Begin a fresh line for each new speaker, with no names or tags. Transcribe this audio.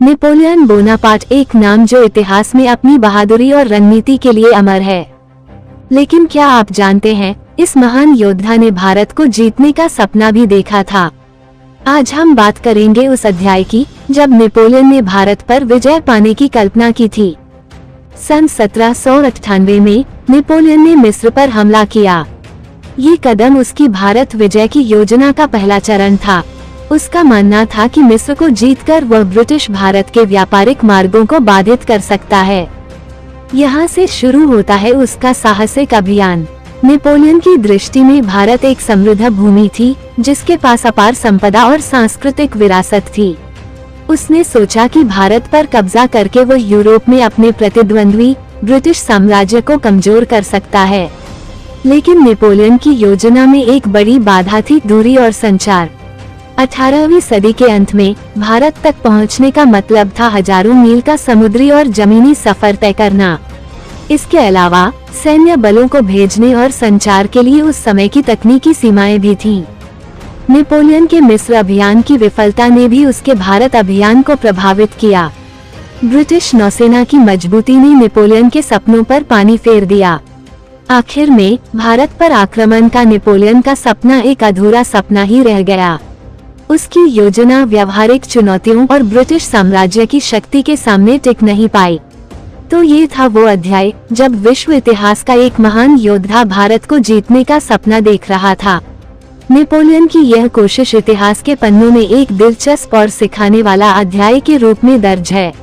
Napoleon Bonaparte एक नाम जो इतिहास में अपनी बहादुरी और रणनीति के लिए अमर है। लेकिन क्या आप जानते हैं, इस महान योद्धा ने भारत को जीतने का सपना भी देखा था। आज हम बात करेंगे उस अध्याय की जब नेपोलियन ने भारत पर विजय पाने की कल्पना की थी। सन 1798 में नेपोलियन ने मिस्र पर हमला किया। ये कदम उसकी भारत विजय की योजना का पहला चरण था। उसका मानना था कि मिस्र को जीतकर वह ब्रिटिश भारत के व्यापारिक मार्गों को बाधित कर सकता है। यहाँ से शुरू होता है उसका साहसिक अभियान। नेपोलियन की दृष्टि में भारत एक समृद्ध भूमि थी जिसके पास अपार संपदा और सांस्कृतिक विरासत थी। उसने सोचा कि भारत पर कब्जा करके वह यूरोप में अपने प्रतिद्वंद्वी ब्रिटिश साम्राज्य को कमजोर कर सकता है। लेकिन नेपोलियन की योजना में एक बड़ी बाधा थी दूरी और संचार। 18वीं सदी के अंत में भारत तक पहुंचने का मतलब था हजारों मील का समुद्री और जमीनी सफर तय करना। इसके अलावा सैन्य बलों को भेजने और संचार के लिए उस समय की तकनीकी सीमाएं भी थीं। नेपोलियन के मिस्र अभियान की विफलता ने भी उसके भारत अभियान को प्रभावित किया। ब्रिटिश नौसेना की मजबूती ने नेपोलियन के सपनों पर पानी फेर दिया। आखिर में भारत पर आक्रमण का नेपोलियन का सपना एक अधूरा सपना ही रह गया। उसकी योजना व्यावहारिक चुनौतियों और ब्रिटिश साम्राज्य की शक्ति के सामने टिक नहीं पाई। तो ये था वो अध्याय जब विश्व इतिहास का एक महान योद्धा भारत को जीतने का सपना देख रहा था। नेपोलियन की यह कोशिश इतिहास के पन्नों में एक दिलचस्प और सिखाने वाला अध्याय के रूप में दर्ज है।